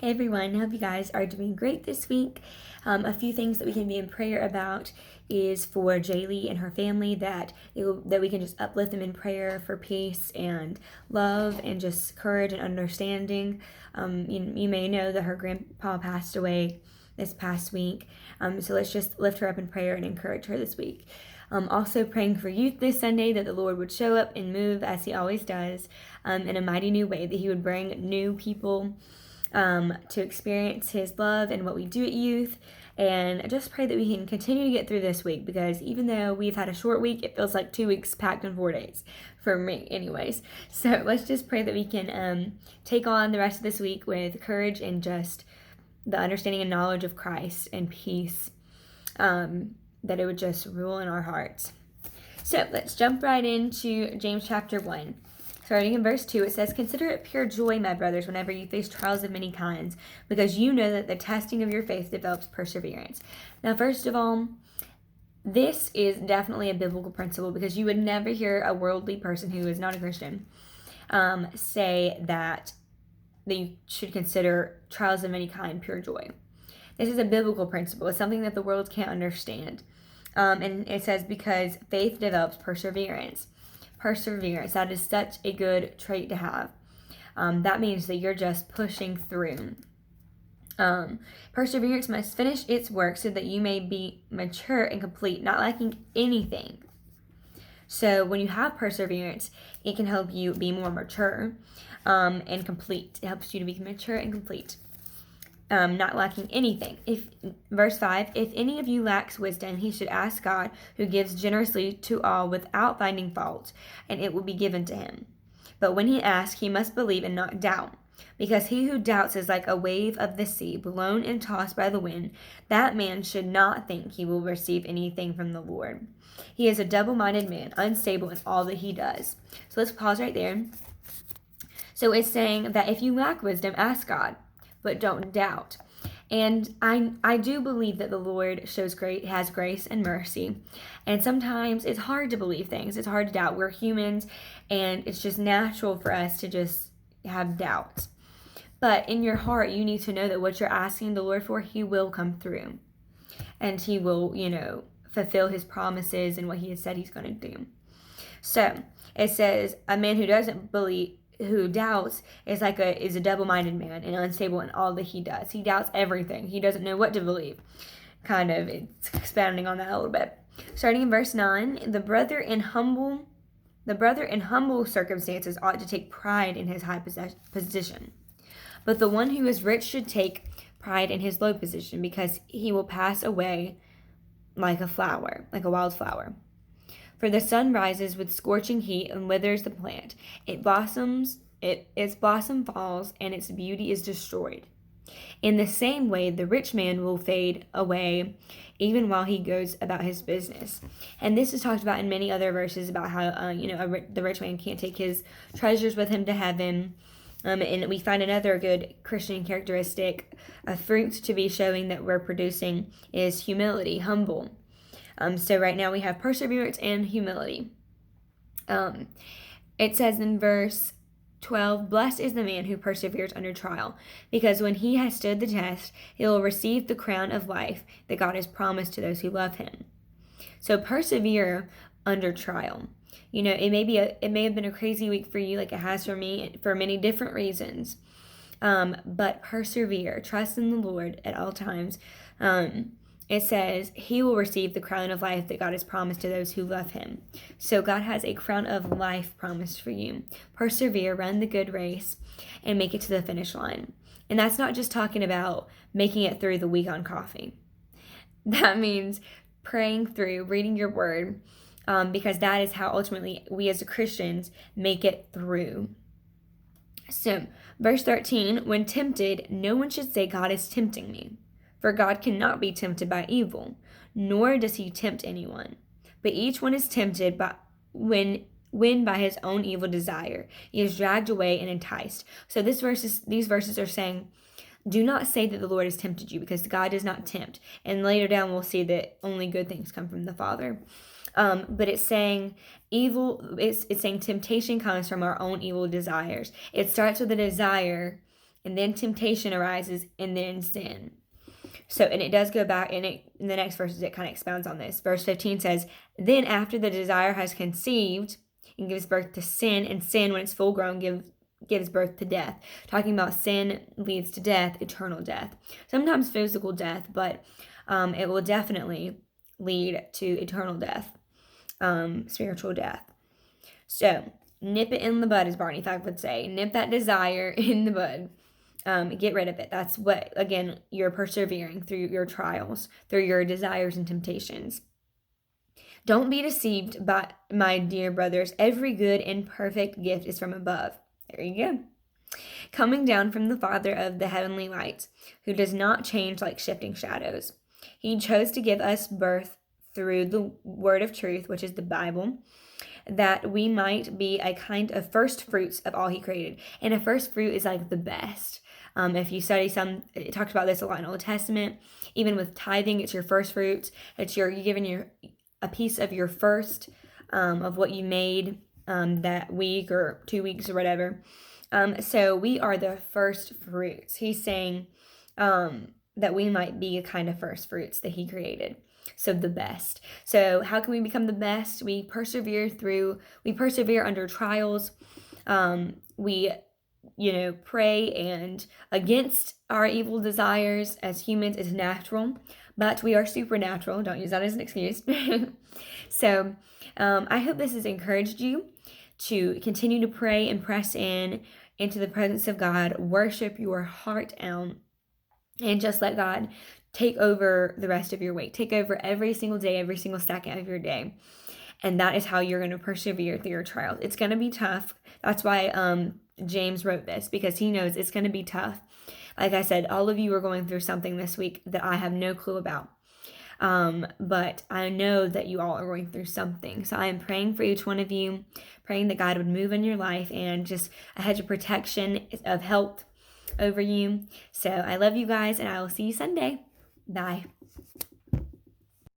Hey everyone, hope you guys are doing great this week. A few things that we can be in prayer about is for Jaylee and her family, that we can just uplift them in prayer for peace and love and just courage and understanding. You may know that her grandpa passed away this past week, so let's just lift her up in prayer and encourage her this week. Also praying for youth this Sunday, that the Lord would show up and move as he always does, in a mighty new way, that he would bring new people to experience his love and what we do at youth. And I just pray that we can continue to get through this week, because even though we've had a short week, it feels like 2 weeks packed in 4 days for me anyways. So let's just pray that we can take on the rest of this week with courage and just the understanding and knowledge of Christ and peace, that it would just rule in our hearts. So let's jump right into James chapter 1. Starting in verse 2, it says, "Consider it pure joy, my brothers, whenever you face trials of many kinds, because you know that the testing of your faith develops perseverance." Now, first of all, this is definitely a biblical principle, because you would never hear a worldly person who is not a Christian say that you should consider trials of any kind pure joy. This is a biblical principle. It's something that the world can't understand. And it says, because faith develops perseverance. Perseverance, that is such a good trait to have. That means that you're just pushing through. Perseverance must finish its work so that you may be mature and complete, not lacking anything. So when you have perseverance, it can help you be more mature and complete. It helps you to be mature and complete. Not lacking anything. Verse 5, "If any of you lacks wisdom, he should ask God, who gives generously to all without finding fault, and it will be given to him. But when he asks, he must believe and not doubt, because he who doubts is like a wave of the sea, blown and tossed by the wind. That man should not think he will receive anything from the Lord. He is a double-minded man, unstable in all that he does." So let's pause right there. So it's saying that if you lack wisdom, ask God, but don't doubt. And I do believe that the Lord has grace and mercy. And sometimes it's hard to believe things. It's hard to doubt. We're humans, and it's just natural for us to just have doubts. But in your heart, you need to know that what you're asking the Lord for, he will come through. And he will, fulfill his promises and what he has said he's going to do. So it says, a man who doubts is a double-minded man and unstable in all that he does. He doubts everything. He doesn't know what to believe. It's expounding on that a little bit. Starting in verse 9, the brother in humble circumstances ought to take pride in his high position. But the one who is rich should take pride in his low position, because he will pass away like a wild flower. For the sun rises with scorching heat and withers the plant. Its blossom falls, and its beauty is destroyed. In the same way, the rich man will fade away even while he goes about his business. And this is talked about in many other verses about how, the rich man can't take his treasures with him to heaven. And we find another good Christian characteristic, a fruit to be showing that we're producing, is humility, humble. So right now we have perseverance and humility. It says in verse 12, "Blessed is the man who perseveres under trial, because when he has stood the test, he will receive the crown of life that God has promised to those who love him." So persevere under trial. It may have been a crazy week for you, like it has for me, for many different reasons. But persevere, trust in the Lord at all times. It says he will receive the crown of life that God has promised to those who love him. So God has a crown of life promised for you. Persevere, run the good race, and make it to the finish line. And that's not just talking about making it through the week on coffee. That means praying through, reading your word, because that is how ultimately we as Christians make it through. So, verse 13, "When tempted, no one should say, 'God is tempting me.' For God cannot be tempted by evil, nor does he tempt anyone. But each one is tempted when by his own evil desire he is dragged away and enticed." So these verses are saying, do not say that the Lord has tempted you, because God does not tempt. And later down we'll see that only good things come from the Father. But it's saying it's saying temptation comes from our own evil desires. It starts with a desire, and then temptation arises, and then sin. So, and it does go back, and in the next verses, it kind of expounds on this. Verse 15 says, then after the desire has conceived and gives birth to sin, and sin, when it's full grown, gives birth to death. Talking about sin leads to death, eternal death. Sometimes physical death, but it will definitely lead to eternal death, spiritual death. So, nip it in the bud, as Barney Fife would say. Nip that desire in the bud. Get rid of it. That's what, again, you're persevering through your trials, through your desires and temptations. Don't be deceived, by my dear brothers. Every good and perfect gift is from above. There you go. Coming down from the Father of the heavenly lights, who does not change like shifting shadows. He chose to give us birth through the word of truth, which is the Bible, that we might be a kind of first fruits of all he created. And a first fruit is like the best. If you study it talks about this a lot in Old Testament. Even with tithing, it's your first fruits. It's you're giving a piece of your first of what you made that week or 2 weeks or whatever. So we are the first fruits. He's saying that we might be a kind of first fruits that he created. So the best. So how can we become the best? We persevere under trials. We pray and against our evil desires. As humans, it's natural, but we are supernatural. Don't use that as an excuse. So I hope this has encouraged you to continue to pray and press into the presence of God, worship your heart out, and just let God take over the rest of your week. Take over every single day, every single second of your day. And that is how you're going to persevere through your trials. It's going to be tough. That's why James wrote this, because he knows it's going to be tough. Like I said, all of you are going through something this week that I have no clue about. But I know that you all are going through something. So I am praying for each one of you, praying that God would move in your life and just a hedge of protection, of health over you. So I love you guys, and I will see you Sunday. Bye.